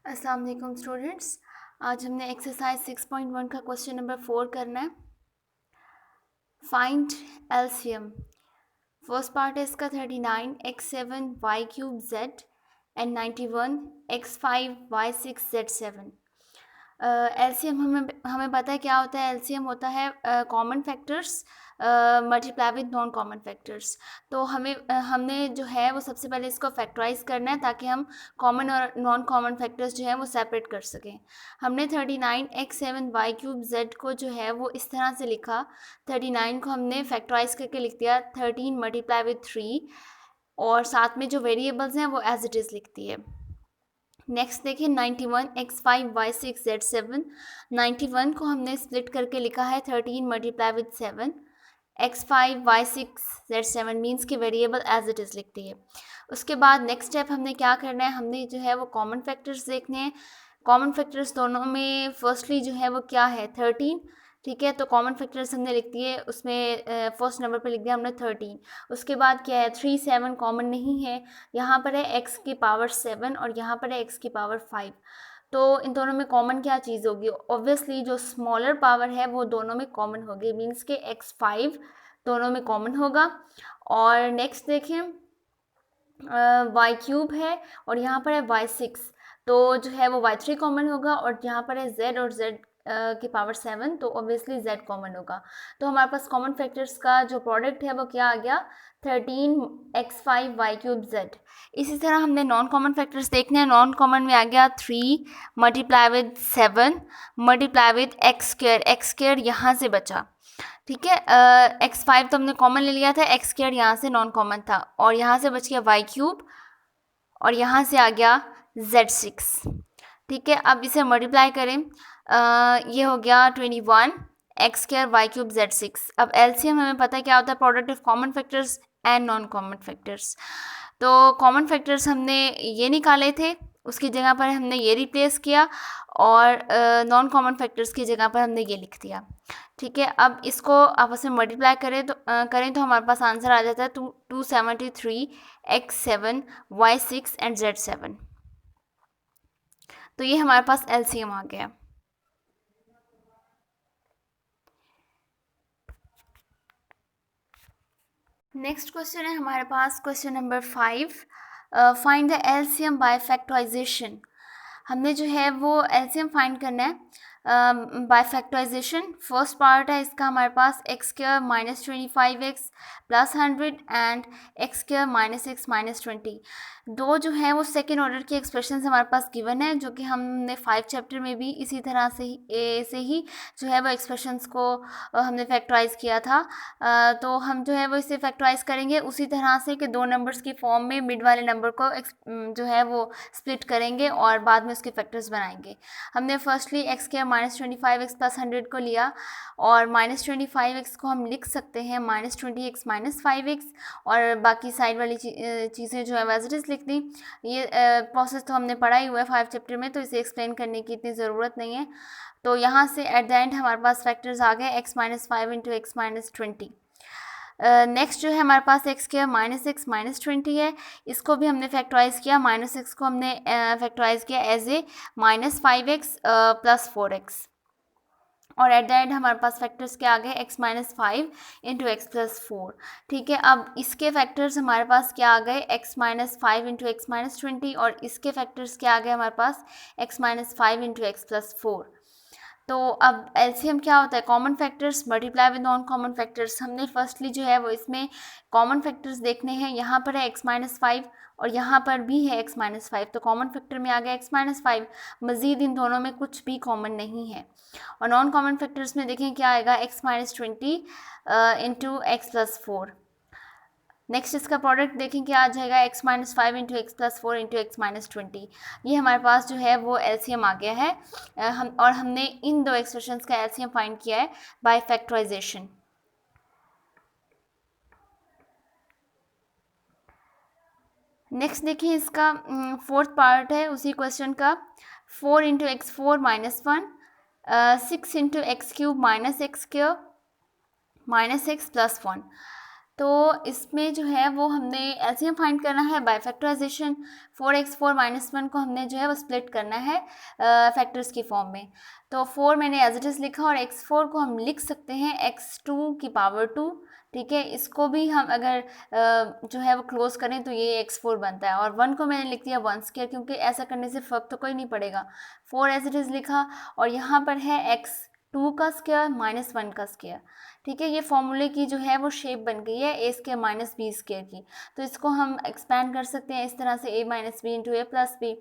अस्सलाम वालेकुम स्टूडेंट्स। आज हमने एक्सरसाइज 6.1 का क्वेश्चन नंबर 4 करना है। Find LCM. फर्स्ट पार्ट है इसका 39 x7 y³ z and 91 x5 y6 z7। LCM हमें पता है क्या होता है। एलसीएम होता है common factors multiply with non common factors. तो हमने जो है वो सबसे पहले इसको फैक्टराइज करना है ताकि हम कॉमन और नॉन कॉमन फैक्टर्स जो है वो सेपरेट कर सकें। हमने 39 x7 y³ z को जो है वो इस तरह से लिखा। 39 को हमने फैक्टराइज करके लिख दिया 13 मल्टीप्लाई विद 3 और साथ में जो वेरिएबल्स हैं वो एज इट इज़ लिखती है। नेक्स्ट देखिए 91 x5 y6 z7। 91 को हमने स्प्लिट करके लिखा है 13 multiply with 7 x5 y6 z7 means कि वेरिएबल एज इट इज़ लिखती है। उसके बाद नेक्स्ट स्टेप हमने क्या करना है, हमने जो है वो कॉमन फैक्टर्स देखने हैं। कॉमन फैक्टर्स दोनों में फर्स्टली जो है वो क्या है 13। ठीक है, तो कॉमन फैक्टर्स हमने लिख दिए, उसमें फर्स्ट नंबर पे लिख दिया हमने 13। उसके बाद क्या है 3 7 कॉमन नहीं है, यहाँ पर है x की पावर 7 और यहाँ पर है x की पावर 5। तो इन दोनों में कॉमन क्या चीज़ होगी, ऑब्वियसली जो स्मॉलर पावर है वो दोनों में कॉमन होगी, मीन्स के x5 दोनों में कॉमन होगा। और नेक्स्ट देखें y³ है और यहाँ पर है y6, तो जो है वो y3 कॉमन होगा और यहाँ पर है z और z की पावर 7, तो ऑब्वियसली z कॉमन होगा। तो हमारे पास कॉमन फैक्टर्स का जो प्रोडक्ट है वो क्या आ गया 13 x5 y³ z। इसी तरह हमने नॉन कॉमन फैक्टर्स देखने हैं। नॉन कॉमन में आ गया 3 multiply with 7 multiply with x² यहाँ से बचा। ठीक है, x5 तो हमने कॉमन ले लिया था, x² यहाँ से नॉन कॉमन था और यहाँ से बच गया y³ और यहाँ से आ गया z6। ठीक है, अब इसे मल्टीप्लाई करें, ये हो गया 21 x² y³ z6। अब एलसीएम हमें पता है क्या होता है, product of common factors and non common factors. तो कॉमन फैक्टर्स हमने ये निकाले थे, उसकी जगह पर हमने ये रिप्लेस किया और नॉन कॉमन फैक्टर्स की जगह पर हमने ये लिख दिया। ठीक है, अब इसको आपस में मल्टीप्लाई करें तो हमारे पास आंसर आ जाता है 273 x7 y6 एंड z7। तो ये हमारे पास एलसीएम आ गया। नेक्स्ट क्वेश्चन है हमारे पास question number 5। Find the LCM by factorisation. हमने जो है वो एलसीएम फाइंड करना है बाय फैक्टराइजेशन। फर्स्ट पार्ट है इसका हमारे पास x² minus 25x plus 100 and x² minus x minus 20। दो जो है वो सेकेंड ऑर्डर की एक्सप्रेशन हमारे पास गिवन है, जो कि हमने 5 चैप्टर में भी इसी तरह से ही जो है वो एक्सप्रेशंस को हमने फैक्टराइज किया था। तो हम जो है वो इसे फैक्टराइज करेंगे उसी तरह से कि दो नंबर्स की फॉर्म में मिड वाले नंबर को जो है वो स्प्लिट करेंगे और बाद में उसके फैक्टर्स बनाएंगे। हमने firstly x² minus 25x plus 100 को लिया और माइनस 25x को हम लिख सकते हैं माइनस 20x माइनस 5x और बाकी साइड वाली चीज़ें जो है एज इट इज़ लिख दी। ये प्रोसेस तो हमने पढ़ा ही हुआ है 5 चैप्टर में, तो इसे एक्सप्लेन करने की इतनी ज़रूरत नहीं है। तो यहाँ से एट द एंड हमारे पास फैक्टर्स आ गए x minus 5 into x minus 20। Next जो है हमारे पास x² माइनस x माइनस 20 है, इसको भी हमने फैक्टराइज किया। माइनस x को हमने फैक्टराइज किया as a minus 5x plus 4x और एट द एंड हमारे पास फैक्टर्स क्या आ गए x minus 5 into x plus 4। ठीक है, अब इसके फैक्टर्स हमारे पास क्या आ गए x minus 5 into x minus 20 और इसके फैक्टर्स क्या आ गए हमारे पास x minus 5 into x plus 4। तो अब एलसीएम क्या होता है, common factors multiply with non common factors. हमने फर्स्टली जो है वो इसमें कॉमन फैक्टर्स देखने हैं। यहाँ पर है x माइनस 5 और यहाँ पर भी है x माइनस 5, तो कॉमन फैक्टर में आ गया x माइनस 5। मज़ीद इन दोनों में कुछ भी कॉमन नहीं है। और नॉन कॉमन फैक्टर्स में देखें क्या आएगा x minus 20 into x plus 4। Next इसका प्रोडक्ट देखें क्या आ जाएगा x minus 5 into x plus 4 into x minus 20। ये हमारे पास जो है वो एलसीएम आ गया है। हमने इन दो एक्सप्रेशंस का एलसीएम फाइंड किया है बाय फैक्टराइजेशन। नेक्स्ट देखिए इसका फोर्थ पार्ट है उसी क्वेश्चन का। 4 into x 4 minus 1, 6 into x cube minus x² minus x plus 1। तो इसमें जो है वो हमने एलसीएम फाइंड करना है बाय फैक्टराइजेशन। 4x4 माइनस 1 को हमने जो है वो स्प्लिट करना है फैक्टर्स की फॉर्म में। तो 4 मैंने एज इट इज़ लिखा और x4 को हम लिख सकते हैं x2 की पावर 2। ठीक है, इसको भी हम अगर जो है वो क्लोज करें तो ये x4 बनता है। और 1 को मैंने लिख दिया 1 स्क्वायर, क्योंकि ऐसा करने से फ़र्क तो कोई नहीं पड़ेगा। 4 एज इट इज़ लिखा और यहाँ पर है x2 का स्क्वायर माइनस 1 का स्क्वायर। ठीक है, ये फॉर्मूले की जो है वो शेप बन गई है ए स्क्वायर माइनस बी स्क्वायर की। तो इसको हम एक्सपैंड कर सकते हैं इस तरह से, ए माइनस बी इंटू ए प्लस बी।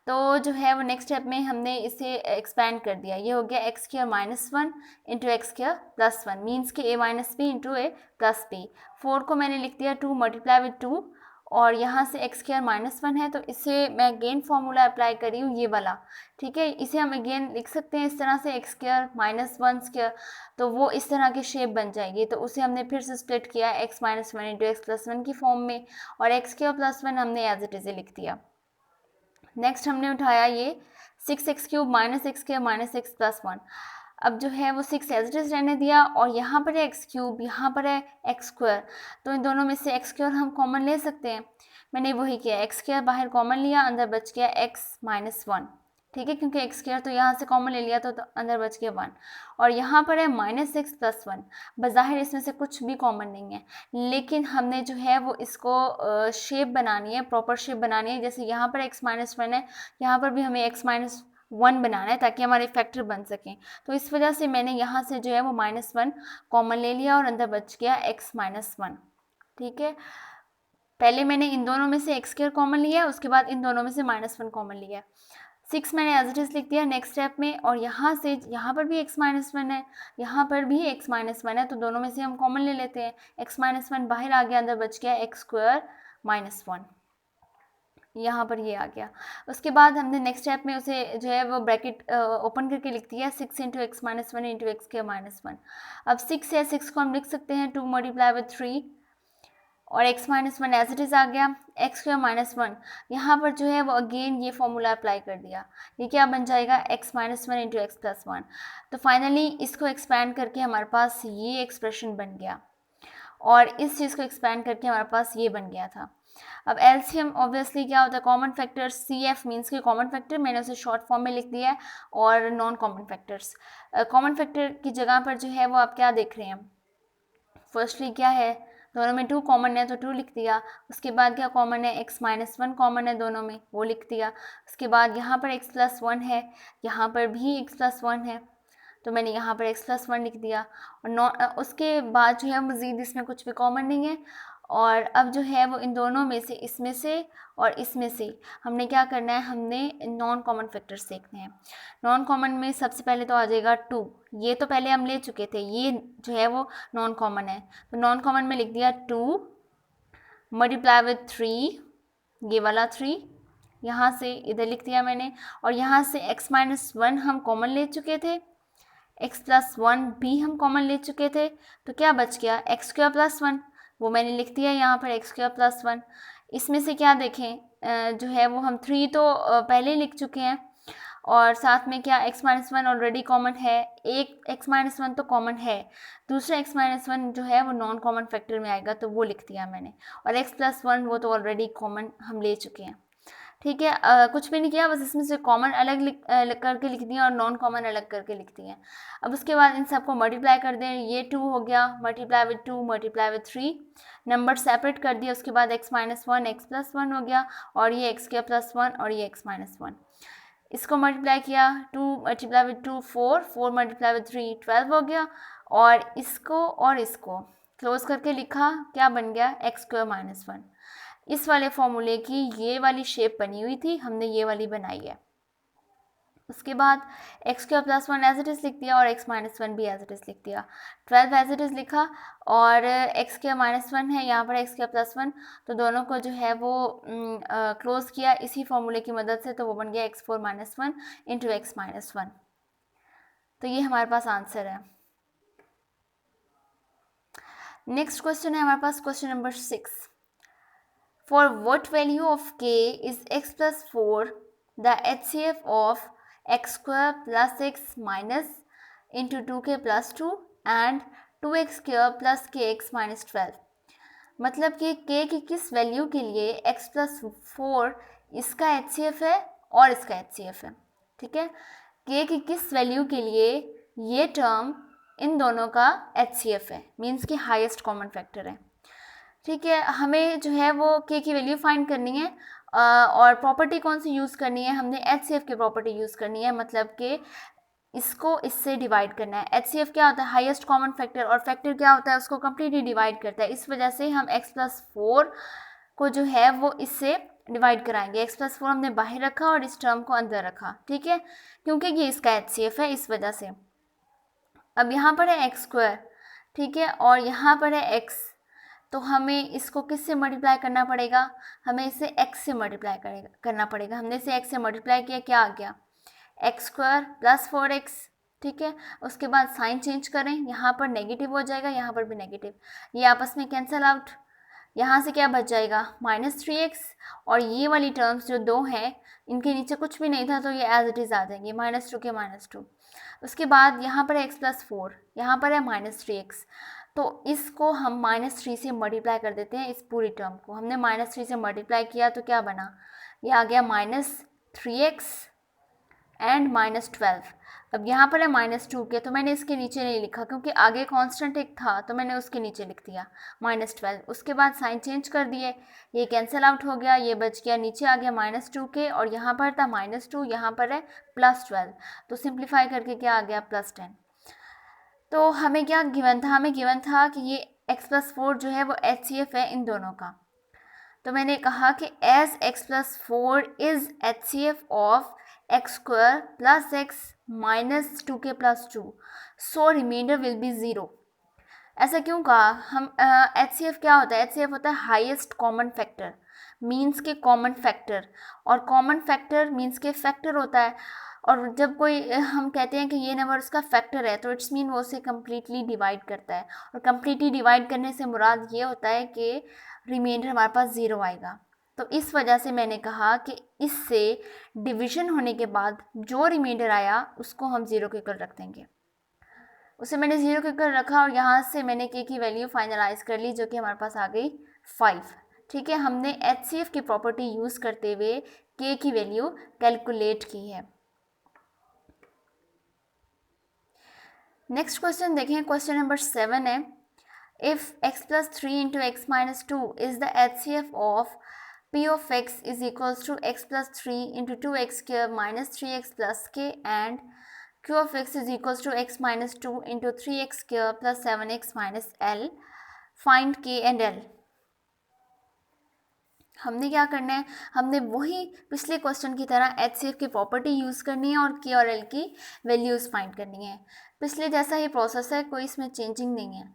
तो जो है वो नेक्स्ट स्टेप में हमने इसे एक्सपैंड कर दिया, ये हो गया x square minus 1 into x square plus 1 means के ए माइनस बी इंटू ए प्लस बी। 4 को मैंने लिख दिया 2 मल्टीप्लाई विद 2 और यहाँ से एक्स स्क्वायर माइनस 1 है तो इसे मैं अगेन फार्मूला अप्लाई कर रही हूँ ये वाला। ठीक है, इसे हम अगेन लिख सकते हैं इस तरह से एक्स स्क्वायर माइनस 1 स्क्वायर, तो वो इस तरह की शेप बन जाएगी। तो उसे हमने फिर से स्प्लिट किया x minus 1 into x plus 1 की फॉर्म में और एक्स स्क्वायर प्लस 1 हमने एज इट इज़ लिख दिया। नेक्स्ट हमने उठाया ये 6x cube minus x square minus x plus 1। अब जो है वो 6 एज इट इज़ रहने दिया और यहाँ पर है एक्स क्यूब, यहाँ पर है एक्स स्क्वायर, तो इन दोनों में से एक्स स्क्वायर हम कॉमन ले सकते हैं। मैंने वही किया, एक्स स्क्वायर बाहर कॉमन लिया, अंदर बच गया एक्स माइनस 1। ठीक है, क्योंकि एक्स स्क्वायर तो यहाँ से कॉमन ले लिया तो अंदर बच गया 1 और यहाँ पर है माइनस एक्स प्लस 1। बज़ाहिर इसमें से कुछ भी कॉमन नहीं है, लेकिन हमने जो है वो इसको शेप बनानी है, प्रॉपर शेप बनानी है। जैसे यहाँ पर एक्स माइनस 1 है, यहाँ पर भी हमें एक्स माइनस 1 बनाना है ताकि हमारे फैक्टर बन सकें। तो इस वजह से मैंने यहाँ से जो है वो माइनस 1 कॉमन ले लिया और अंदर बच गया एक्स माइनस 1। ठीक है, पहले मैंने इन दोनों में से एक्स स्क्वायर कॉमन लिया, उसके बाद इन दोनों में से माइनस 1 कॉमन लिया। 6 मैंने एज इट इज़ लिख दिया नेक्स्ट स्टेप में और यहाँ से यहाँ पर भी एक्स माइनस 1 है, यहाँ पर भी एक्स माइनस 1 है, तो दोनों में से हम कॉमन ले लेते हैं। एक्स माइनस 1 बाहर आ गया, अंदर बच गया एक्स स्क्वायर माइनस 1, यहाँ पर ये आ गया। उसके बाद हमने नेक्स्ट स्टेप में उसे जो है वो ब्रैकेट ओपन करके लिख दिया 6 into x minus 1 into x square minus 1। अब 6 है, 6 को हम लिख सकते हैं 2 मल्टीप्लाई विद 3 और x minus 1 as it is आ गया। एक्स स्क्वायर माइनस 1, यहाँ पर जो है वो अगेन ये फॉर्मूला अप्लाई कर दिया, ये क्या बन जाएगा x minus 1 into x plus 1। तो फाइनली इसको एक्सपैंड करके हमारे पास ये एक्सप्रेशन बन गया और इस चीज़ को एक्सपैंड करके हमारे पास ये बन गया था। अब एलसीएम ऑब्वियसली क्या होता है, कॉमन फैक्टर CF मीन्स के कॉमन फैक्टर, मैंने उसे शॉर्ट फॉर्म में लिख दिया है। और non common factors, common factor की जगह पर जो है वो आप क्या देख रहे हैं, फर्स्टली क्या है, दोनों में 2 कॉमन है तो 2 लिख दिया। उसके बाद क्या कॉमन है, x माइनस 1 कॉमन है दोनों में, वो लिख दिया। उसके बाद यहाँ पर x प्लस 1 है, यहाँ पर भी x प्लस 1 है, तो मैंने यहाँ पर x प्लस 1 लिख दिया। और उसके बाद जो है मज़ीद इसमें कुछ भी कॉमन नहीं है। और अब जो है वो इन दोनों में से, इसमें से और इसमें से हमने क्या करना है, हमने नॉन कॉमन फैक्टर्स देखने हैं। नॉन कॉमन में सबसे पहले तो आ जाएगा 2, ये तो पहले हम ले चुके थे, ये जो है वो नॉन कॉमन है। तो नॉन कॉमन में लिख दिया 2 मल्टीप्लाई विद 3, ये वाला 3 यहाँ से इधर लिख दिया मैंने। और यहाँ से x माइनस 1 हम कॉमन ले चुके थे, x प्लस 1 भी हम कॉमन ले चुके थे, तो क्या बच गया x स्क्वायर प्लस 1, वो मैंने लिख दिया यहाँ पर x स्क्वायर प्लस 1। इसमें से क्या देखें, जो है वो हम 3 तो पहले लिख चुके हैं और साथ में क्या x माइनस 1 ऑलरेडी कॉमन है, एक x माइनस 1 तो कॉमन है, दूसरा x माइनस 1 जो है वो नॉन कॉमन फैक्टर में आएगा, तो वो लिख दिया मैंने। और x प्लस 1 वो तो ऑलरेडी कॉमन हम ले चुके हैं। ठीक है, कुछ भी नहीं किया, बस इसमें से कॉमन अलग करके लिख दिया और नॉन कॉमन अलग करके लिख दिए। अब उसके बाद इन सबको मल्टीप्लाई कर दें, ये 2 हो गया, multiply with 2 multiply with 3, number separate कर दिया। उसके बाद x माइनस 1 एक्स प्लस 1 हो गया और ये x स्क्वायर प्लस 1 और ये x माइनस 1। इसको मल्टीप्लाई किया, 2 मल्टीप्लाई विद 2 4, 4 मल्टीप्लाई विद 3 12 हो गया। और इसको क्लोज करके लिखा, क्या बन गया, एक्स स्क्वायर माइनस 1। इस वाले फॉर्मूले की ये वाली शेप बनी हुई थी, हमने ये वाली बनाई है। उसके बाद x square plus 1 as it is लिख दिया और x माइनस 1 भी एज इट इज़ लिख दिया। 12 एज इट इज़ लिखा और एक्स स्क्वायर माइनस 1 है, यहाँ पर एक्स स्क्वायर प्लस 1, तो दोनों को जो है वो क्लोज किया इसी फॉर्मूले की मदद से, तो वो बन गया x4 minus 1 into x minus 1। तो ये हमारे पास आंसर है। नेक्स्ट क्वेश्चन है हमारे पास question number 6। For what value of k is x plus 4 the HCF of x square plus x minus into 2k plus 2 and 2x square plus kx minus 12? मतलब कि k की किस value के लिए x+4 इसका HCF है और इसका HCF है, ठीक है। k की किस वैल्यू के लिए ये टर्म इन दोनों का HCF है, मीन्स कि हाईएस्ट कॉमन फैक्टर है, ठीक है। हमें जो है वो k की वैल्यू फाइंड करनी है और प्रॉपर्टी कौन सी यूज़ करनी है, हमने HCF की प्रॉपर्टी यूज़ करनी है, मतलब कि इसको इससे डिवाइड करना है। HCF क्या होता है, हाईएस्ट कॉमन फैक्टर, और फैक्टर क्या होता है, उसको कम्प्लीटली डिवाइड करता है। इस वजह से हम x+4 को जो है वो इससे डिवाइड कराएंगे। x+4 हमने बाहर रखा और इस टर्म को अंदर रखा, ठीक है, क्योंकि ये इसका HCF है, इस वजह से। अब यहाँ पर है x², ठीक है, और यहाँ पर है x, तो हमें इसको किससे मल्टीप्लाई करना पड़ेगा, हमें इसे x से मल्टीप्लाई करना पड़ेगा। हमने इसे x से मल्टीप्लाई किया, क्या आ गया, x² + 4x, ठीक है। उसके बाद साइन चेंज करें, यहाँ पर नेगेटिव हो जाएगा, यहाँ पर भी नेगेटिव, ये आपस में कैंसिल आउट, यहाँ से क्या बच जाएगा, -3x, और ये वाली टर्म्स जो दो हैं इनके नीचे कुछ भी नहीं था तो ये एज इट इज़ आ जाएंगे, -2 के -2। उसके बाद यहाँ पर है x+4, यहाँ पर है -3x, तो इसको हम -3 से मल्टीप्लाई कर देते हैं। इस पूरी टर्म को हमने -3 से मल्टीप्लाई किया तो क्या बना, ये आ गया -3x एंड -12। अब यहाँ पर है -2 के, तो मैंने इसके नीचे नहीं लिखा क्योंकि आगे कांस्टेंट एक था, तो मैंने उसके नीचे लिख दिया -12। उसके बाद साइन चेंज कर दिए, ये कैंसिल आउट हो गया, ये बच गया, नीचे आ गया -2 के, और यहाँ पर था -2, यहाँ पर है +12, तो सिंप्लीफाई करके क्या आ गया, +10। तो हमें क्या गिवन था, हमें गिवन था कि ये x+4 जो है वो HCF है इन दोनों का। तो मैंने कहा कि as x+4 is HCF of x² + x -2 के +2, सो रिमाइंडर विल बी 0। ऐसा क्यों कहा, हम HCF क्या होता है, HCF होता है हाईएस्ट कॉमन फैक्टर, मीन्स के कॉमन फैक्टर, और कॉमन फैक्टर मीन्स के फैक्टर होता है। और जब कोई हम कहते हैं कि ये नंबर उसका फैक्टर है तो इट्स मीन वो उसे कम्प्लीटली डिवाइड करता है, और कम्प्लीटली डिवाइड करने से मुराद ये होता है कि रिमाइंडर हमारे पास 0 आएगा। तो इस वजह से मैंने कहा कि इससे डिवीजन होने के बाद जो रिमाइंडर आया उसको हम 0 के इक्वल रख देंगे। उसे मैंने 0 के इक्वल रखा और यहाँ से मैंने k की वैल्यू फाइनलाइज कर ली, जो कि हमारे पास आ गई 5, ठीक है। हमने HCF की प्रॉपर्टी यूज़ करते हुए k की वैल्यू कैलकुलेट की है। नेक्स्ट क्वेश्चन देखें, क्वेश्चन नंबर 7 है, if x+3 × x - 2 is the HCF of p of x is equals to x+3 × 2x² - 3x + k and q of x is equals to x - 2 × 3x² + 7x - l, find k and l। हमने क्या करना है, हमने वही पिछले question की तरह HCF की प्रॉपर्टी यूज़ करनी है और k और l की वैल्यूज़ फाइंड करनी है। पिछले जैसा ही प्रोसेस है, कोई इसमें चेंजिंग नहीं है।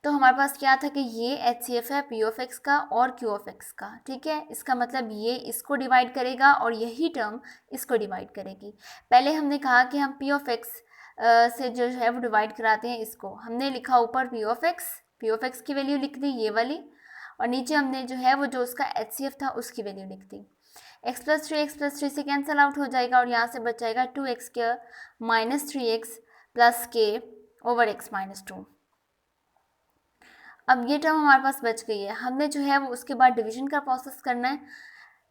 तो हमारे पास क्या था कि ये HCF है p of x का और q of x का, ठीक है। इसका मतलब ये इसको डिवाइड करेगा और यही टर्म इसको डिवाइड करेगी। पहले हमने कहा कि हम p of x से जो है वो डिवाइड कराते हैं, इसको हमने लिखा ऊपर p of x की वैल्यू लिख दी ये वाली, और नीचे हमने जो है वो जो उसका HCF था उसकी वैल्यू लिख दी। x+3 से कैंसिल आउट हो जाएगा और यहाँ से बच जाएगा 2x² - 3x + k / x - 2। अब ये टर्म हमारे पास बच गई है। हमने जो है वो उसके बाद डिवीजन का प्रोसेस करना है।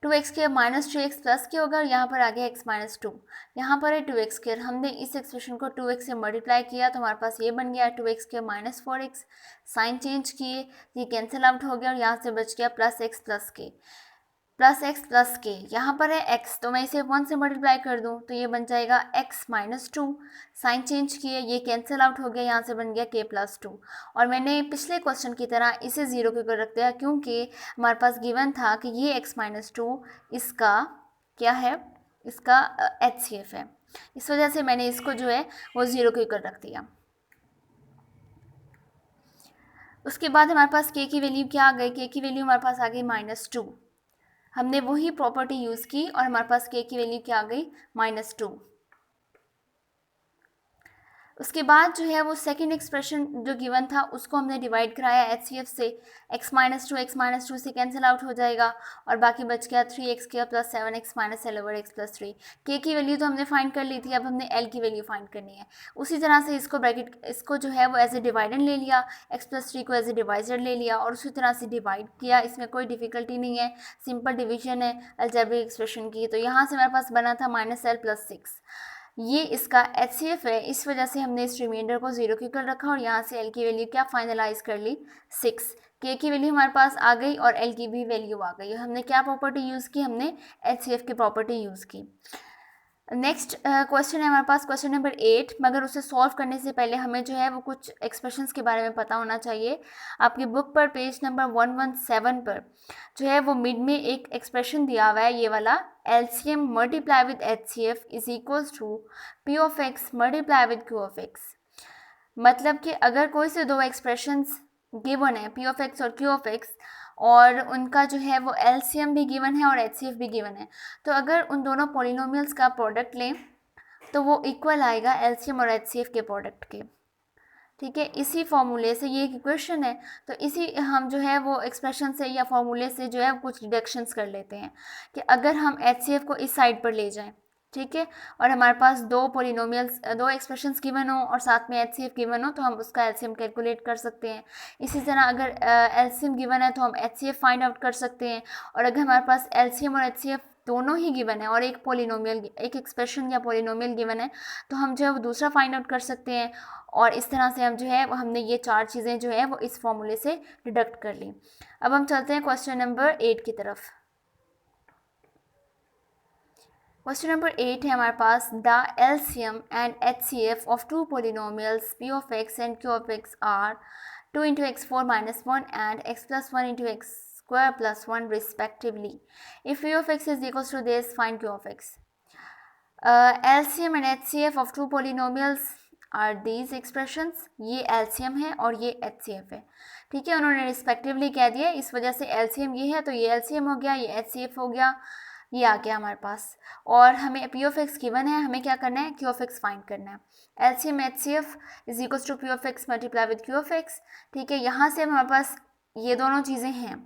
2x² - 3x + k होगा और यहाँ पर आ गया x - 2, यहाँ पर है 2x²। हमने इस एक्सप्रेशन को 2x से मल्टीप्लाई किया तो हमारे पास ये बन गया 2x² - 4x, साइन चेंज किए, ये कैंसिल आउट हो गया और यहाँ से बच गया +x + k। यहाँ पर है x, तो मैं इसे 1 से मल्टीप्लाई कर दूँ तो ये बन जाएगा x - 2, साइन चेंज किए, ये कैंसिल आउट हो गया, यहाँ से बन गया k + 2। और मैंने पिछले क्वेश्चन की तरह इसे 0 के ऊपर रख दिया क्योंकि हमारे पास गिवन था कि ये x - 2 इसका क्या है, इसका HCF है। इस वजह से मैंने इसको जो है वो 0 के ऊपर रख दिया। उसके बाद हमारे पास k की वैल्यू क्या आ गई, k की वैल्यू हमारे पास आ गई -2। हमने वही प्रॉपर्टी यूज़ की और हमारे पास k की वैल्यू क्या आ गई, -2। उसके बाद जो है वो सेकंड एक्सप्रेशन जो गिवन था उसको हमने डिवाइड कराया HCF से, x माइनस टू से कैंसिल आउट हो जाएगा और बाकी बच गया 3x² plus 7x minus L over x plus 3। k की वैल्यू तो हमने फाइंड कर ली थी, अब हमने l की वैल्यू फाइंड करनी है। उसी तरह से इसको जो है वो एज ए डिवाइडेंड ले लिया, x प्लस 3 को एज ए डिवाइजर ले लिया और उसी तरह से डिवाइड किया। इसमें कोई डिफिकल्टी नहीं है, सिंपल डिवीजन है अलजेब्रिक एक्सप्रेशन की। तो यहाँ से हमारे पास बना था -l प्लस 6, ये इसका HCF है। इस वजह से हमने इस रिमाइंडर को 0 के इक्वल रखा और यहाँ से L की वैल्यू क्या फाइनलाइज कर ली 6। K की वैल्यू हमारे पास आ गई और L की भी वैल्यू आ गई। हमने क्या प्रॉपर्टी यूज़ की, हमने HCF की प्रॉपर्टी यूज़ की। नेक्स्ट क्वेश्चन है हमारे पास क्वेश्चन नंबर 8, मगर उसे सॉल्व करने से पहले हमें जो है वो कुछ एक्सप्रेशंस के बारे में पता होना चाहिए। आपकी बुक पर पेज नंबर 117 पर जो है वो मिड में एक एक्सप्रेशन दिया हुआ है, ये वाला LCM multiply with HCF is equals to P of x multiply with Q of x। मतलब कि अगर कोई से दो एक्सप्रेशंस गिवन है P ऑफ x और Q ऑफ x और उनका जो है वो LCM भी गिवन है और HCF भी गिवन है, तो अगर उन दोनों पॉलिनोमियल्स का प्रोडक्ट लें तो वो इक्वल आएगा LCM और HCF के प्रोडक्ट के। ठीक है, इसी फॉर्मूले से, ये एक इक्वेशन है, तो इसी हम जो है वो एक्सप्रेशन से या फॉर्मूले से जो है कुछ डिडक्शंस कर लेते हैं कि अगर हम HCF को इस साइड पर ले जाएं, ठीक है, और हमारे पास दो पॉलिनोमियल्स, दो एक्सप्रेशंस गिवन हो और साथ में HCF गिवन हो, तो हम उसका एलसीएम कैलकुलेट कर सकते हैं। इसी तरह अगर एलसीएम गिवन है तो हम HCF फाइंड आउट कर सकते हैं, और अगर हमारे पास एलसीएम और HCF दोनों ही गिवन है और एक पॉलिनोमियल, एक एक्सप्रेशन या पॉलिनोमियल गिवन है, तो हम जो है वो दूसरा फाइंड आउट कर सकते हैं। और इस तरह से हम जो है हमने ये चार चीज़ें जो है वो इस फॉर्मूले से डिडक्ट कर ली। अब हम चलते हैं क्वेश्चन नंबर 8 की तरफ। क्वेश्चन नंबर 8 है हमारे पास, the LCM and HCF of two polynomials P of x and Q of x are 2 into x4 minus 1 and x plus 1 into x square plus 1 respectively. If P of x is equals to this, find Q of x. LCM and HCF of two polynomials are these expressions. ये LCM है और ये HCF है, ठीक है, उन्होंने respectively कह दिया, इस वजह से LCM ये है तो ये LCM हो गया, ये HCF हो गया, ये आ गया हमारे पास। और हमें P of x गिवन है, हमें क्या करना है, Q of x फाइंड करना है। LCM HCF is equals to P of x multiply with Q of x, ठीक है, यहाँ से हमारे पास ये दोनों चीज़ें हैं,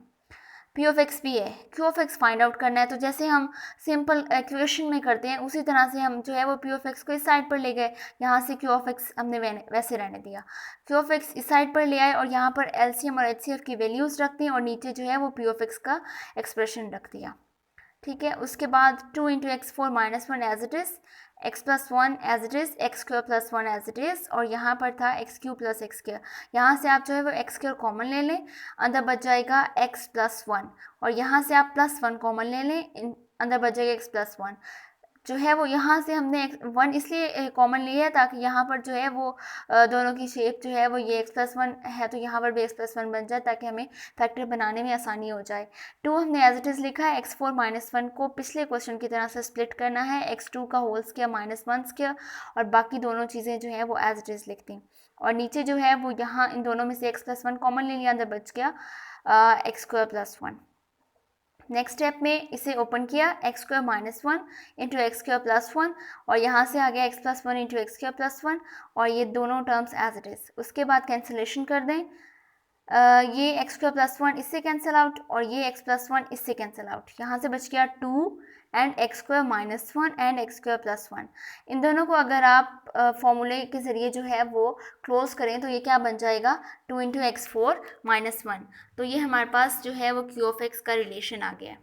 P of x भी है, Q of x find out करना है। तो जैसे हम सिंपल इक्वेशन में करते हैं उसी तरह से हम जो है वो P of x को इस साइड पर ले गए, यहाँ से Q of x हमने वैसे रहने दिया, Q of x इस साइड पर ले आए और यहाँ पर LCM और HCF की वैल्यूज़ रख दी और नीचे जो है वो P of x का एक्सप्रेशन रख दिया, ठीक है। उसके बाद 2 into x4 minus 1 as it is, x plus 1 as it is, x square plus 1 as it is, और यहाँ पर था x³ plus x²। यहाँ से आप जो है वो x² कॉमन ले लें, अंदर बच जाएगा x plus 1, और यहाँ से आप +1 कॉमन ले लें, अंदर बच जाएगा x plus 1। जो है वो यहाँ से हमने 1 इसलिए कॉमन लिया है ताकि यहाँ पर जो है वो दोनों की शेप जो है वो ये x plus 1 है तो यहाँ पर भी x plus 1 बन जाए ताकि हमें फैक्टर बनाने में आसानी हो जाए। 2 हमने एज इट इज़ लिखा है, x4 - 1 को पिछले क्वेश्चन की तरह से स्प्लिट करना है, x2 का होल स्क्वायर -1 स्क्वायर, और बाकी दोनों चीज़ें जो है वो एज इट इज़ लिख दी। और नीचे जो है वो यहाँ इन दोनों में से x plus 1 कॉमन ले लिया, अंदर बच गया x² + 1। नेक्स्ट स्टेप में इसे ओपन किया, x² - 1 इंटू x² + 1, और यहाँ से आ गया x plus 1 इंटू x² + 1, और ये दोनों टर्म्स एज इट इज़। उसके बाद कैंसिलेशन कर दें, ये x² + 1 इससे कैंसिल आउट और ये x plus 1 इससे कैंसिल आउट, यहाँ से बच गया 2 एंड x² - 1 एंड x² + 1। इन दोनों को अगर आप फॉर्मूले के ज़रिए जो है वो क्लोज करें तो ये क्या बन जाएगा, 2 into x4 - 1। तो ये हमारे पास जो है वो Q of x का रिलेशन आ गया है।